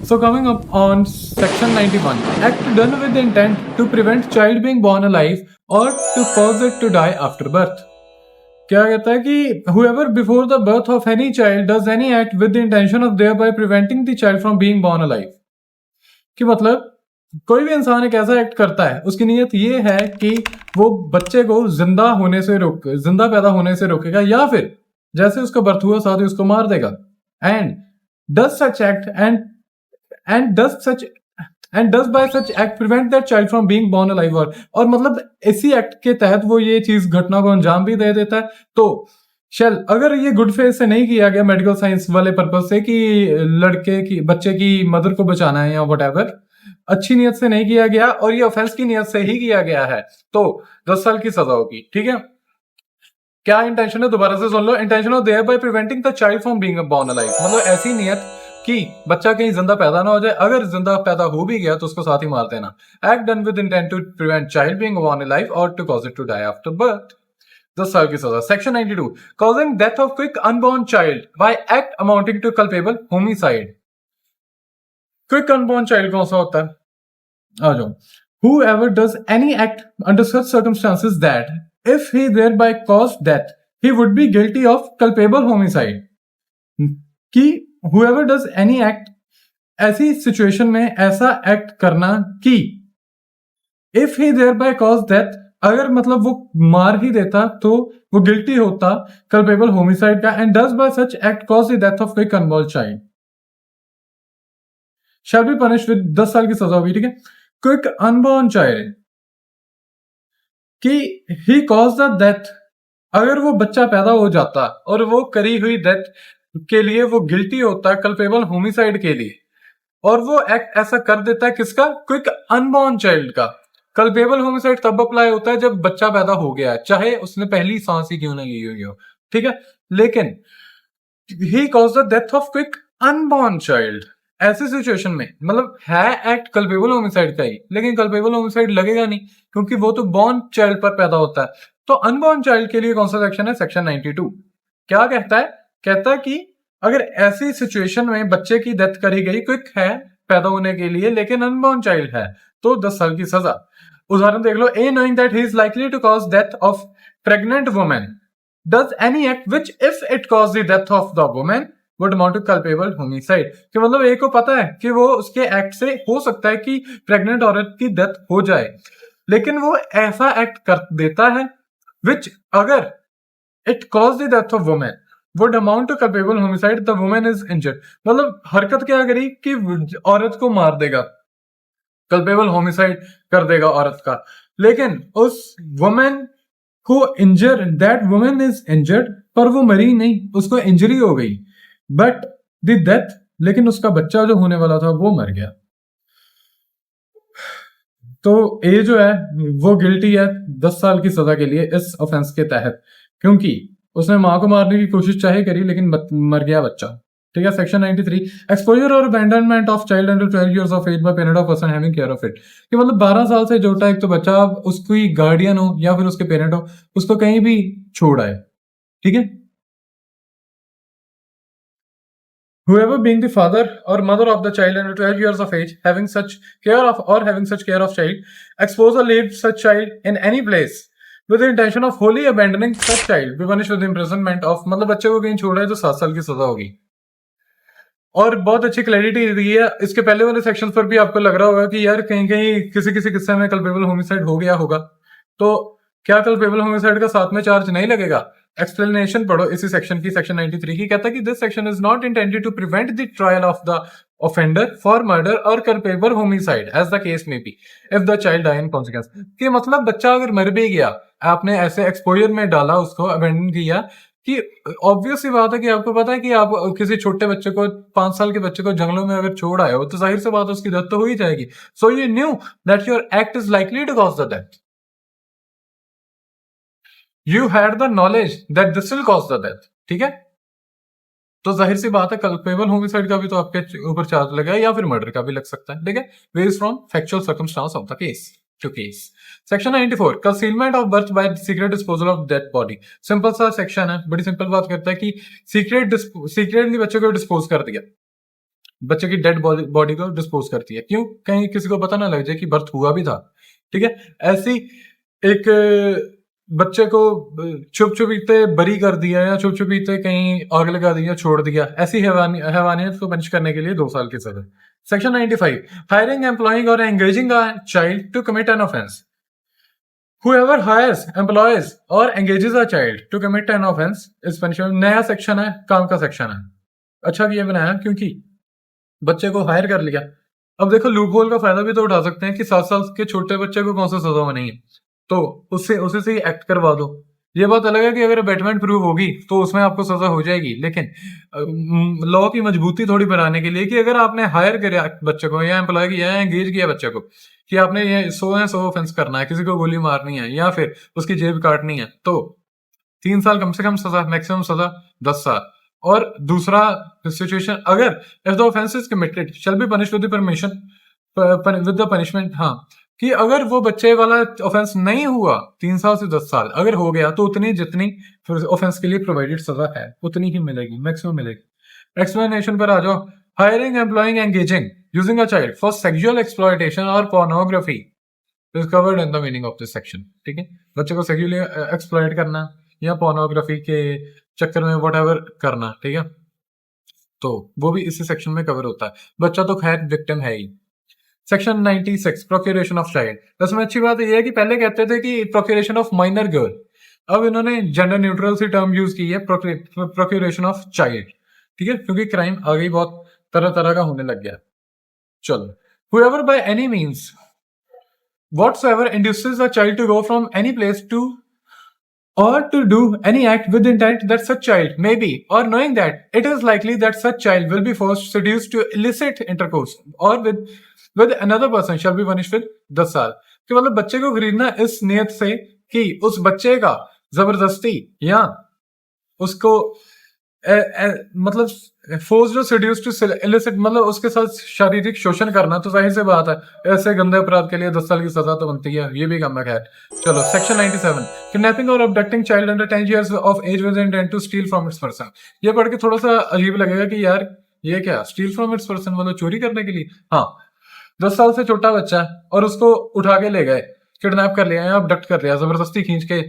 So coming up on section 91, act done with the intent to prevent child being born alive or to cause it to die after birth. क्या कहता है कि whoever before the birth of any child does any act with the intention of thereby preventing the child from being born alive. कि मतलब कोई भी इंसान एक ऐसा एक्ट करता है, उसकी नीयत ये है कि वो बच्चे को जिंदा पैदा होने से रोकेगा या फिर जैसे उसका बर्थ हुआ साथ ही उसको मार देगा. And does such act and does by such act prevent that child from being born alive और मतलब इसी एक्ट के तहत वो ये चीज घटना को अंजाम भी दे देता है. तो अगर ये गुड फेथ से नहीं किया गया मेडिकल साइंस वाले पर्पज से कि बच्चे की मदर को बचाना है या व्हाटएवर, अच्छी नीयत से नहीं किया गया और ये ऑफेंस की नीयत से ही किया गया है, तो 10 साल की सजा होगी. ठीक है, क्या इंटेंशन है दोबारा से सुन लो. Intention of thereby preventing the child from being born alive, मतलब ऐसी नीयत कि बच्चा कहीं जिंदा पैदा ना हो जाए, अगर जिंदा पैदा हो भी गया तो उसको साथ ही मार देना. Act done with intent to prevent child being born alive और to cause it to die after birth, 10 साल की सजा. Section 92, causing death of quick unborn child by act amounting to culpable homicide. Quick unborn child कौन सा होता है, आ जाओ. Whoever does any act under such circumstances that if he thereby caused death he would be guilty of culpable homicide. कि whoever does any act, ऐसी situation में ऐसा act करना कि if he thereby caused death, अगर मतलब वो मार ही देता तो वो गिल्टी होता culpable homicide का. and does by such act cause the death of quick unborn child shall be punished with 10 साल की सजा होगी. ठीक है, क्विक अनबॉर्न चाइल्ड कि ही कॉज द डेथ, अगर वो बच्चा पैदा हो जाता और वो करी हुई डेथ के लिए वो गिल्टी होता है कल्पेबल होमिसाइड के लिए, और वो एक्ट ऐसा कर देता है किसका, क्विक अनबॉर्न चाइल्ड का. कल्पेबल होमिसाइड तब अप्लाई होता है जब बच्चा पैदा हो गया है, चाहे उसने पहली सांस ही क्यों ना ली हुई हो. ठीक है, लेकिन he causes the death of quick unborn child, ऐसी सिचुएशन में मतलब है एक्ट कल्पेबल होमिसाइड का ही, लेकिन कल्पेबल होमिसाइड लगेगा नहीं क्योंकि वो तो बॉर्न चाइल्ड पर पैदा होता है. तो अनबॉर्न चाइल्ड के लिए कौन सा सेक्शन है, सेक्शन 92. क्या कहता है, कहता है कि अगर ऐसी सिचुएशन में बच्चे की डेथ करी गई, क्विक है पैदा होने के लिए लेकिन अनबॉर्न चाइल्ड है, तो 10 साल की सजा. उदाहरण देख लो. A knowing that he is likely to cause death of pregnant women does any act which if it cause the death of the women would amount to culpable homicide. कि मतलब ए को पता है कि वो उसके एक्ट से हो सकता है कि प्रेग्नेंट औरत की डेथ हो जाए, लेकिन वो ऐसा एक्ट कर देता है which अगर it caused the death of woman would amount to culpable homicide, the woman is injured. मतलब हरकत क्या करी कि औरत को मार देगा, culpable homicide कर देगा औरत का, लेकिन उस woman को that woman is injured, पर वो मरी नहीं, उसको इंजरी हो गई, but the death, लेकिन उसका बच्चा जो होने वाला था वो मर गया. तो ए जो है वो गिल्टी है 10 साल की सजा के लिए इस ऑफेंस के तहत, क्योंकि उसने मां को मारने की कोशिश चाहे करी लेकिन मर गया बच्चा. ठीक है, सेक्शन 93, एक्सपोजर और abandonment of child under 12 years of age by parent of person having care of it. कि मतलब 12 साल से छोटा एक तो बच्चा, उसकी गार्डियन हो या फिर उसके पेरेंट हो, उसको कहीं भी छोड़ आए. ठीक है, whoever being the father or mother of the child under 12 years of age having such care of child expose or leave such child in any place with the intention of wholly abandoning such child be punished with imprisonment of, मतलब बच्चे को कहीं छोड़ा है तो 7 साल की सजा होगी. और बहुत अच्छी क्लैरिटी दी है. इसके पहले वाले सेक्शंस पर भी आपको लग रहा होगा कि यार कहीं कहीं किसी किस्से में कल्पेबल होमिसाइड हो गया होगा, तो क्या कल्पेबल होमिसाइड का साथ में चार्ज नहीं लगेगा. एक्सप्लेनेशन पढ़ो इसी सेक्शन की, सेक्शन 93 की. कहता है कि this section is not intended to prevent the trial of the offender for murder और culpable homicide as the case may be if the child die in consequence. कि मतलब बच्चा अगर मर भी गया, आपने ऐसे एक्सपोजर में डाला, उसको अबेंडन किया, कि ऑब्वियस सी बात है कि आपको पता है कि आप किसी छोटे बच्चे को, 5 साल के बच्चे को जंगलों में अगर छोड़ आए हो तो जाहिर सी बात है उसकी डेथ तो हो ही जाएगी. So you knew that your act is likely to cause the death. You had the knowledge that this will cause the death. ठीक है, तो जाहिर सी बात है कल्पेबल होमिसाइड का भी तो आपके ऊपर चार्ज लगा है या फिर मर्डर का भी लग सकता है. ठीक है, varies from factual circumstances of the case to case. Section 94, concealment of birth by secret disposal of dead body. Simple सा सेक्शन है, बड़ी सिंपल बात करता है कि सीक्रेटली बच्चे को डिस्पोज कर दिया. बच्चे की डेड बॉडी को डिस्पोज करती है। क्यों? कहीं किसी को पता ना लग जाए कि बर्थ हुआ भी था। ठीक है, ऐसी एक बच्चे को छुप छुपीते बरी कर दिया या छुप छुपीते कहीं आग लगा दिया, छोड़ दिया, ऐसी हैवानियत को पनिश करने के लिए 2 साल की सजा। सेक्शन 95, हायरिंग, एम्प्लॉइंग और engaging a child to commit an offence. Whoever hires, employs or engages a child to commit an offense is punishable। नया सेक्शन है, काम का सेक्शन है। अच्छा किया बनाया, क्योंकि बच्चे को हायर कर लिया। अब देखो, लूप होल का फायदा भी तो उठा सकते हैं कि 7 साल के छोटे बच्चे को कौन सा सजा बनी है, तो उसे से ही एक्ट करवा दो। ये बात अलग है कि अगर अबेटमेंट प्रूव होगी तो उसमें आपको सजा हो जाएगी, लेकिन लॉ की मजबूती थोड़ी बनाने के लिए कि अगर आपने हायर किया बच्चे को या एम्प्लॉय किया या एंगेज किया बच्चे को कि आपने ये 100 ऑफेंस करना है, किसी को गोली मारनी है या फिर उसकी जेब काटनी है, तो 3 साल कम से कम सजा, मैक्सिमम सजा 10 साल। और दूसरा सिचुएशन, अगर if the offence is committed shall be punished with the permission with the punishment, हाँ, कि अगर वो बच्चे वाला ऑफेंस नहीं हुआ 3 साल से 10 साल, अगर हो गया तो उतनी जितनी ऑफेंस के लिए प्रोवाइडेड सजा है उतनी ही मिलेगी, मैक्सिमम मिलेगी। एक्सप्लेनेशन पर आ जाओ। Hiring, employing, engaging using a child for sexual exploitation और pornography is covered in the meaning of this section. ठीक है, बच्चे को सेक्सुअली एक्सप्लॉयट करना या पोर्नोग्राफी के चक्कर में व्हाटएवर करना, ठीक है, तो वो भी इसी सेक्शन में कवर होता है। बच्चा तो खैर विक्टिम है ही। Section 96, procuration of child. इसमें अच्छी बात यह है कि पहले कहते थे कि प्रोक्यूरेशन ऑफ माइनर गर्ल, अब इन्होंने जेंडर न्यूट्रल सी टर्म यूज की है, प्रोक्यूरेशन ऑफ चाइल्ड। ठीक है, क्योंकि क्राइम आगे बहुत तरह तरह का होने लग गया। चलो, whoever by any means whatsoever induces a child to go from any place to or to do any act with intent that such child may be, or knowing that it is likely that such child will be forced, seduced to illicit intercourse or with another person shall be punished with 10 साल। कि मतलब बच्चे को खरीदना इस नियत से कि उस बच्चे का जबरदस्ती या उसको मतलब फोर्स जो सेड्यूस टू इलिसिट, मतलब उसके साथ शारीरिक शोषण करना, तो जाहिर सी बात है ऐसे गंदे अपराध के लिए 10 साल की सजा तो बनती है, ये भी कम है। चलो, सेक्शन 97, किडनैपिंग और abducting child under 10 years of age with intent to steal from its person. ये पढ़ के थोड़ा सा अजीब लगेगा कि यार ये क्या, स्टील फ्रॉम इट्स पर्सन मतलब चोरी करने के लिए। हाँ, 10 साल से छोटा बच्चा और उसको उठा के ले गए, किडनैप कर लिया या अबडक्ट कर लिया, जबरदस्ती खींच के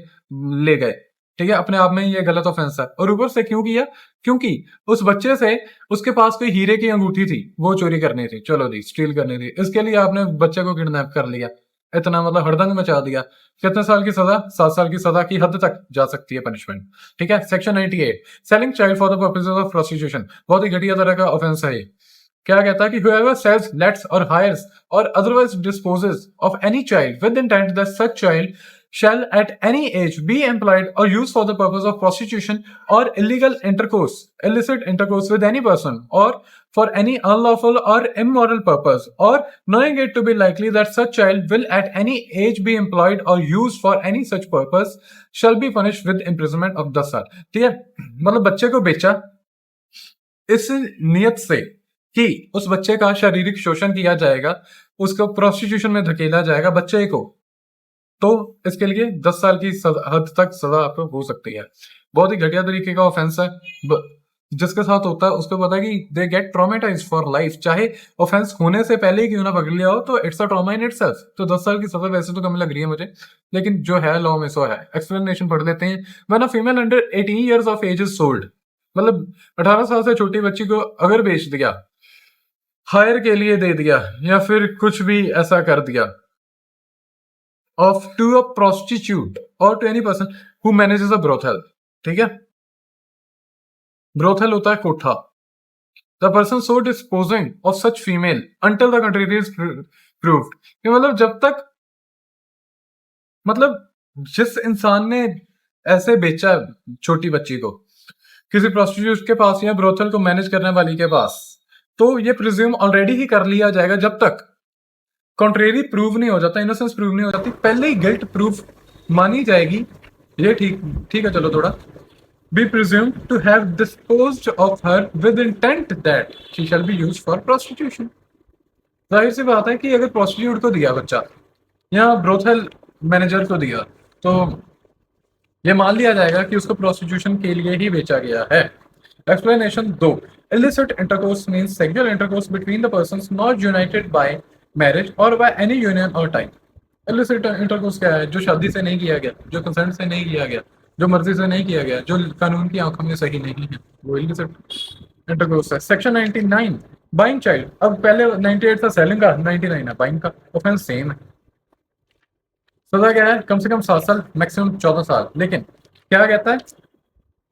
ले गए, ठीक है, अपने आप में ये गलत ऑफेंस है। और ऊपर से क्यों किया? क्योंकि उस बच्चे से उसके पास कोई हीरे की अंगूठी थी, वो चोरी करनी थी, चलो जी स्टील करनी थी, इसके लिए आपने बच्चे को किडनैप कर लिया, इतना मतलब हड़दंग मचा दिया। कितने साल की सजा? 7 साल की सजा की हद तक जा सकती है पनिशमेंट। ठीक है, section 98, selling child for the purposes of prostitution. बहुत ही घटिया तरह का ऑफेंस है ये। क्या कहता है कि whoever sells, lets or hires or otherwise disposes of any child with intent that such child shall at any age be employed or used for the purpose of prostitution or illegal intercourse, illicit intercourse with any person, or for any unlawful or immoral purpose, or knowing it to be likely that such child will at any age be employed or used for any such purpose, shall be punished with imprisonment of 10 साल। ठीक है, मतलब बच्चे को बेचा इस नियत से कि उस बच्चे का शारीरिक शोषण किया जाएगा, उसको प्रोस्टिट्यूशन में धकेला जाएगा बच्चे को, तो इसके लिए 10 साल की हद तक सजा आपको हो सकती है। बहुत ही घटिया तरीके का ऑफेंस है। जिसके साथ होता है उसको पता है कि they get traumatised for life, चाहे ऑफेंस होने से पहले ही क्यों ना पकड़ लिया हो, तो it's a trauma in itself. तो 10 साल की सजा वैसे तो कम लग रही है मुझे, लेकिन जो है लॉ में सो है। एक्सप्लेनेशन पढ़ लेते हैं। When a female under 18 years of age is sold, मतलब 18 साल से छोटी बच्ची को अगर बेच दिया, हायर के लिए दे दिया या फिर कुछ भी ऐसा कर दिया, ऑफ टू अ प्रोस्टिट्यूट और to any person who manages a brothel. ठीक है, ब्रोथल होता है कोठा। The person so disposing of such female until the country is proved, मतलब जब तक, मतलब जिस इंसान ने ऐसे बेचा छोटी बच्ची को किसी प्रोस्टिट्यूट के पास या ब्रोथल को मैनेज करने वाली के पास, तो ये प्रिज्यूम ऑलरेडी ही कर लिया जाएगा जब तक कॉन्ट्रेरी प्रूव नहीं हो जाता, इनोसेंस प्रूव नहीं हो जाती, पहले ही गिल्ट प्रूफ मानी जाएगी। ये ठीक है, चलो थोड़ा be presumed to have disposed of her with intent that she shall be used for prostitution. जाहिर सी बात है कि अगर प्रोस्टिट्यूट को दिया बच्चा या ब्रोथल मैनेजर को दिया, तो ये मान लिया जाएगा कि उसको प्रोस्टिट्यूशन के लिए ही बेचा गया है। Explanation 2, illicit intercourse means sexual intercourse between the persons not united by marriage or by any union or tie. illicit intercourse क्या है? जो शादी से नहीं किया गया, जो कंसेंट से नहीं किया गया, जो मर्जी से नहीं किया गया, जो कानून की आंखों में सही नहीं है, वो illicit intercourse है। Section 99, buying child. अब पहले 98 था सेलिंग का, 99 है बाइंग का। ऑफेंस सेम है। सजा क्या है? कम से कम 7 साल, मैक्सिमम 14 साल। लेकिन क्या कहता है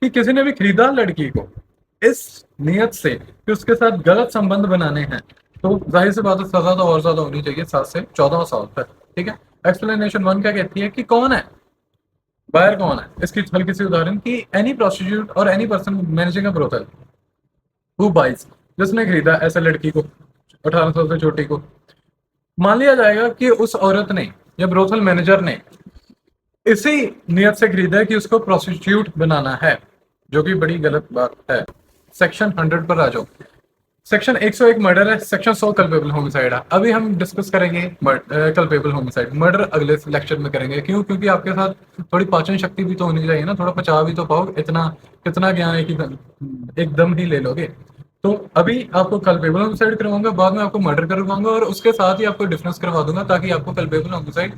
कि किसी ने भी खरीदा लड़की को इस नियत से कि उसके साथ गलत संबंध बनाने हैं, तो जाहिर सी बात है सजा तो और ज्यादा होनी चाहिए, 7 से 14 साल तक। ठीक है। एक्सप्लेनेशन 1 क्या कहती है कि कौन है बायर, कौन है? इसकी हल्की सी उदाहरण कि एनी प्रोस्टिट्यूट और any person managing a brothel who buys, जिसने खरीदा ऐसे लड़की को 18 साल से छोटी को, मान लिया जाएगा कि उस औरत ने या ब्रोथल मैनेजर ने इसी नियत से खरीदा है कि उसको प्रोस्टिट्यूट बनाना है, जो कि बड़ी गलत बात है। सेक्शन 100 पर आ जाओ। सेक्शन 101 मर्डर है, सेक्शन 100 कल्पेबल होमिसाइड है। अभी हम डिस्कस करेंगे कल्पेबल होमिसाइड। मर्डर अगले लेक्चर में करेंगे। क्यों? क्योंकि आपके साथ थोड़ी पाचन शक्ति भी तो होनी चाहिए ना, थोड़ा पचा भी तो पाओ। इतना कितना ज्ञान है कि एकदम ही ले लोगे? तो अभी आपको कल्पेबल होमिसाइड करवाऊंगा, बाद में आपको मर्डर करवाऊंगा, और उसके साथ ही आपको डिफरेंस करवा दूंगा, ताकि आपको कल्पेबल होमिसाइड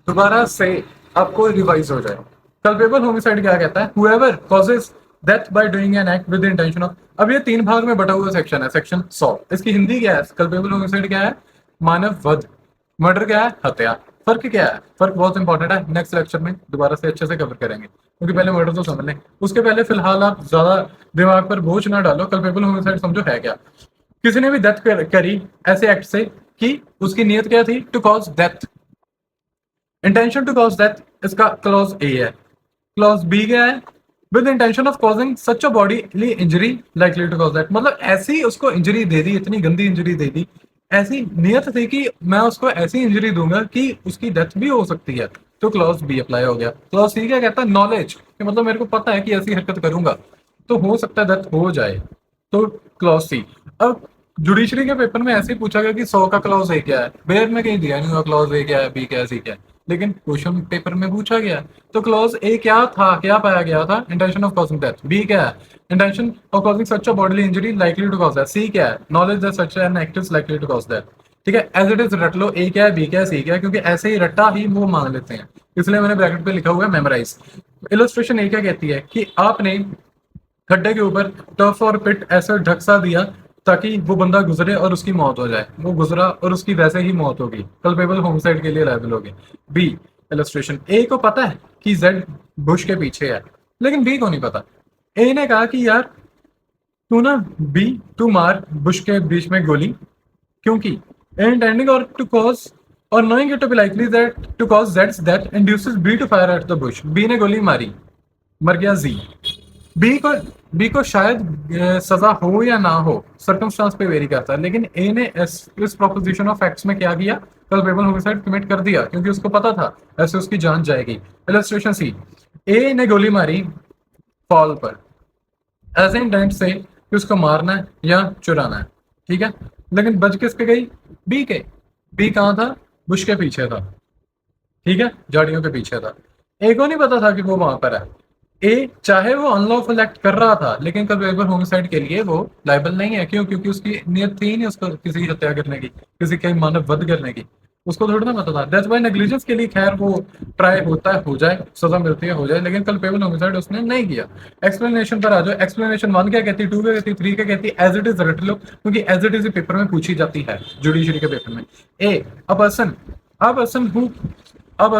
दोबारा से आपको रिवाइज हो जाए। कल्पेबल होमिसाइड क्या कहता है? Whoever causes death by doing an act with intention of. अब ये 3 भाग में बटा हुआ सेक्शन है। सेक्शन 100, इसकी हिंदी क्या है? कल्पेबल होमिसाइड क्या है? मानव वध। मर्डर क्या है? हत्या। फर्क क्या है? फर्क बहुत इंपॉर्टेंट है, नेक्स्ट लेक्चर में दोबारा से अच्छे से कवर करेंगे, क्योंकि पहले मर्डर तो समझ लें। उसके पहले फिलहाल आप ज्यादा दिमाग पर बोझ ना डालो, कल्पेबल होमिसाइड समझो है क्या। किसी ने भी डेथ करी ऐसे एक्ट से कि उसकी नियत क्या थी? To cause death. Intention to cause death, इसका क्लॉज ए है। क्लॉज बी क्या है? With intention of causing such a bodily injury likely to cause death. मतलब ऐसी उसको इंजरी दे दी, इतनी गंदी इंजरी दे दी, ऐसी नियत थी कि मैं उसको ऐसी इंजरी दूंगा कि उसकी डेथ भी हो सकती है, तो क्लॉज बी अप्लाई हो गया। क्लॉज सी क्या कहता है? नॉलेज, कि मतलब मेरे को पता है कि ऐसी हरकत करूंगा तो हो सकता है डेथ हो जाए, तो क्लॉज सी। अब जुडिशरी के पेपर में ऐसे ही पूछा गया कि 100 का क्लॉज ए क्या है? बेयर में कहीं दिया नहीं हुआ क्लॉज ए क्या है, बी क्या है, सी क्या है, लेकिन क्वेश्चन पेपर में पूछा गया। तो क्लॉज ए क्या था, क्या पाया गया था? Intention of causing death. B क्या है? Intention of causing such a bodily injury likely to cause death. C क्या है? Knowledge that such an act is likely to cause death. ठीक है, एज इट इज रट लो, ए क्या है, बी क्या है, सी क्या है, क्योंकि ऐसे ही रट्टा ही वो मांग लेते हैं, इसलिए मैंने ब्रैकेट पे लिखा हुआ है मेमोराइज। इलस्ट्रेशन ए क्या कहती है कि आपने खड्डे के ऊपर टफ और पिट ऐसे ढक सा दिया ताकि वो बंदा गुजरे और उसकी मौत हो जाए। वो गुजरा और उसकी वैसे ही मौत होगी, कल्पेबल होमिसाइड के लिए लायबल हो गए। बी इलस्ट्रेशन, ए को पता है कि जेड बुश के पीछे है, लेकिन बी को नहीं पता। ए ने कहा कि यार तू ना बी, तू मार बुश के बीच में गोली, क्योंकि इंटेंडिंग और टू कॉज और knowing it to be likely that to cause जेड्स death induces B to fire at the bush. B ने गोली मारी, मर गया जी। बी को बी को शायद सजा हो या ना हो, सर्कमस्टांस पे वेरी करता है, लेकिन ए ने इस प्रोपोजिशन ऑफ फैक्ट्स में क्या किया? कल्पेबल होमिसाइड कमिट कर दिया, क्योंकि उसको पता था ऐसे उसकी जान जाएगी। इलस्ट्रेशन सी, ए ने गोली मारी फॉल पर ऐसे इंटेंट से कि उसको मारना है या चुराना है, ठीक है, लेकिन बच किसके गई? बी के। बी कहाँ था? बुश के पीछे था, ठीक है, झाड़ियों के पीछे था। ए को नहीं पता था कि वो वहां पर है। ए चाहे वो अनलॉफुल एक्ट कर रहा था, लेकिन कल्पेबल होमिसाइड के लिए वो लायबल नहीं है। क्यों? क्योंकि उसकी नियत थी नहीं उसको किसी की हत्या करने की, किसी के मानव वध करने की। उसको थोड़ा ना पता था। डेथ बाय नेग्लिजेंस के लिए खैर वो ट्राई होता है, हो जाए, सजा मिलती है, हो जाए, लेकिन कल्पेबल होमिसाइड उसने नहीं किया। एक्सप्लेनेशन पर आ जाओ। एक्सप्लेनेशन 1 क्या कहती है, 2 क्या कहती है, 3 क्या कहती है? एज इट इज रट लो, क्योंकि एज इट इज पेपर में पूछी जाती है, जुडिशरी के पेपर में। A a person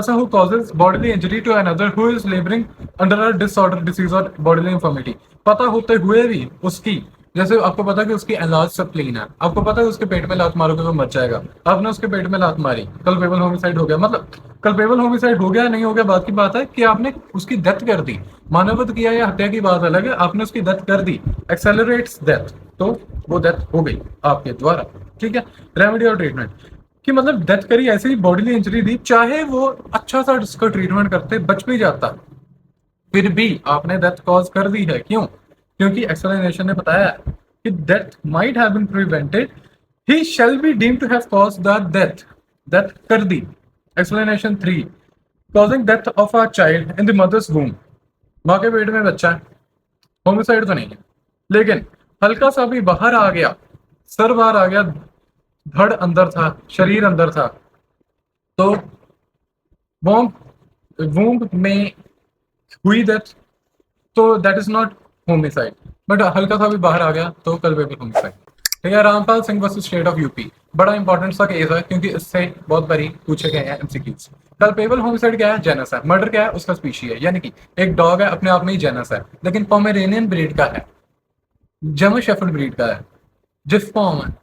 who causes bodily injury to another who is laboring under a disorder, disease or bodily infirmity। पता होते हुए भी उसकी, जैसे आपको पता कि उसकी एलाज स्प्लीन है, आपको पता है उसके पेट में लात मारोगे वो मर जाएगा, आपने उसके पेट में लात मारी, कल्पेबल होमिसाइड हो गया। मतलब कल्पेबल होमिसाइड हो गया नहीं हो गया बात की बात है, कि आपने उसकी डेथ कर दी। मानववध किया या हत्या की बात अलग है, आपने उसकी डेथ कर दी, एक्सेलरेट्स डेथ, तो वो डेथ हो गई आपके द्वारा, ठीक है। रेमेडी और ट्रीटमेंट, कि मतलब डेथ करी, ऐसे ही बॉडीली इंजरी दी, चाहे वो अच्छा सा उसका ट्रीटमेंट करते बच भी जाता, फिर भी आपने डेथ कॉज कर दी है। क्यों? क्योंकि एक्सप्लेनेशन ने बताया कि death might have been prevented, he shall be deemed to have caused the death. Death कर दी। Explanation 3, causing death of a child in the mother's womb, माँ के पेट में बच्चा है, होमिसाइड तो नहीं है, लेकिन हल्का सा भी बाहर आ गया, सर बाहर आ गया, धड़ अंदर था, शरीर अंदर था, तो वॉम्ब वूम्ब में हुई डेथ, तो that is not homicide. But हल्का सा भी बाहर आ गया तो कल्पेबल होमिसाइड। ठीक है, Rampal Singh versus state of UP, बड़ा इंपॉर्टेंट सा केस है क्योंकि इससे बहुत बारी पूछे गए हैं एमसीक्यूज। कल्पेबल होमिसाइड क्या है? जेनस है। मर्डर क्या है? उसका स्पीशी है, यानी कि एक डॉग है, अपने आप में ही जेनस है, लेकिन पोमेरेनियन ब्रीड का है, जर्मन शेफर्ड ब्रीड का है। जिफ्पॉम है,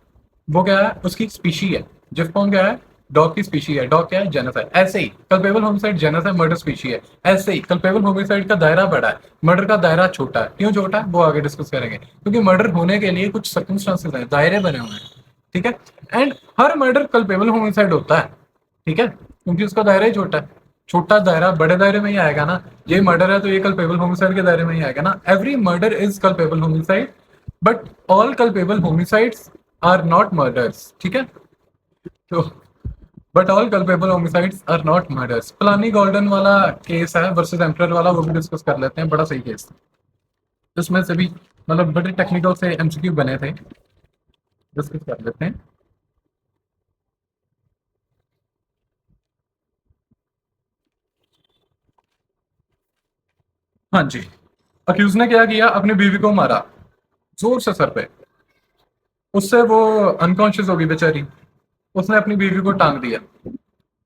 वो क्या है? उसकी स्पीशी है। जिफ्पॉम क्या है? डॉग की स्पीशी है। डॉग क्या है? जेनस है। ऐसे ही कल्पेबल होमिसाइड जेनस है, मर्डर स्पीशी है। ऐसे ही कल्पेबल होमिसाइड का दायरा बड़ा है, मर्डर का दायरा छोटा है। क्यों छोटा है वो आगे डिस्कस करेंगे, क्योंकि मर्डर होने के लिए कुछ सर्कमस्टांसेस हैं, दायरे बने हुए हैं। ठीक है, and her murder culpable homicide होता है। ठीक है, क्योंकि उसका दायरा ही छोटा है। छोटा दायरा बड़े दायरे में ही आएगा ना। ये मर्डर है तो ये कल्पेबल होमिसाइड के दायरे में ही आएगा ना। Every murder is culpable homicide, but all culpable homicides are not murders. ठीक है, तो but all culpable homicides are not murders. Palani Goundan वाला केस है वर्सेस एम्परर वाला, वो भी डिस्कस कर लेते हैं, बड़ा सही केस है। इसमें से भी मतलब बड़े टेक्निकल से एमसीक्यू बने थे, डिस्कस कर लेते हैं। हाँ जी, अक्यूज ने क्या किया? अपनी बीवी को मारा जोर से सर पे, उससे वो अनकॉन्शियस हो गई बेचारी, उसने अपनी बीवी को टांग दिया,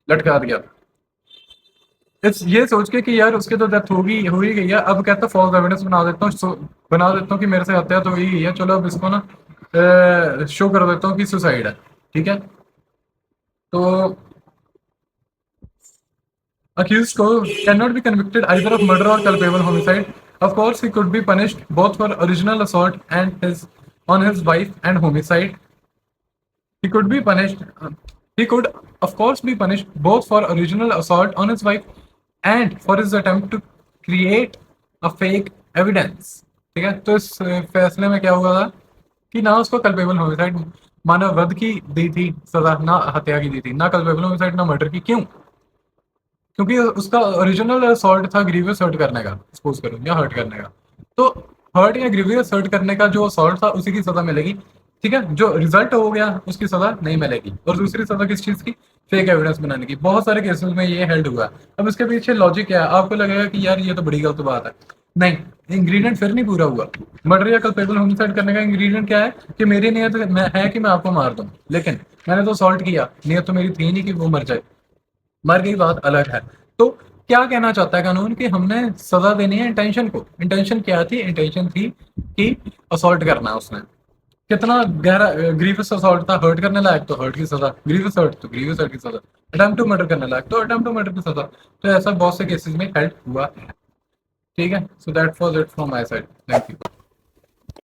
लटका दिया, इस ये सोच के कि यार उसकी तो डेथ होगी, हो ही गई है। अब कहता फॉल्स एविडेंस बना देता हूँ, बना देता हूँ कि मेरे से हत्या तो हो ही गई है, चलो अब इसको ना शो कर देता हूँ कि सुसाइड है। ठीक है, तो accused को cannot be convicted either of murder or culpable homicide. Of course, he could be punished both for original assault and his on his wife and homicide. He could be punished. He could, of course, be punished both for original assault on his wife and for his attempt to create a fake evidence. ठीक है, तो इस फैसले में क्या हुआ था कि ना उसको कल्पेबल होमिसाइड मानव वध की दी थी सजा, ना हत्या की दी थी, ना कल्पेबल होमिसाइड ना मर्डर की। क्यों? क्योंकि उसका ओरिजिनल सॉल्ट था ग्रीवियस हर्ट करने का, सपोज करो, या हर्ट करने का। तो हर्ट या ग्रीवियस हर्ट करने का जो सॉल्ट था उसी की सजा मिलेगी। ठीक है, जो रिजल्ट हो गया उसकी सजा नहीं मिलेगी। और दूसरी सजा किस चीज की? फेक एविडेंस बनाने की। बहुत सारे केसेस में ये हेल्ड हुआ। अब इसके पीछे लॉजिक क्या है? आपको लगेगा कि यार ये तो बड़ी गलत बात है। नहीं, इंग्रेडिएंट फिर नहीं पूरा हुआ। मर्डर या कल्पेबल होमिसाइड करने का इंग्रेडिएंट क्या है? कि मेरी नियत है कि मैं आपको मार दूं, लेकिन मैंने तो सॉल्ट किया, नियत तो मेरी थी नहीं कि वो मर जाए। मर गई बात अलग है। तो क्या कहना चाहता है कानून कि हमने सजा देनी है इंटेंशन को। इंटेंशन क्या थी? इंटेंशन थी कि असॉल्ट करना है उसने। कितना गहरा ग्रीवियस असॉल्ट था? हर्ट करने लायक तो हर्ट की सजा, ग्रीवियस हर्ट तो ग्रीवियस हर्ट की सजा, अटेम्प्ट टू मर्डर करने लायक तो अटेम्प्ट टू मर्डर की सजा। तो ऐसा बहुत से केसेस में हेल्प हुआ है। ठीक है, so that was it from my side, thank you.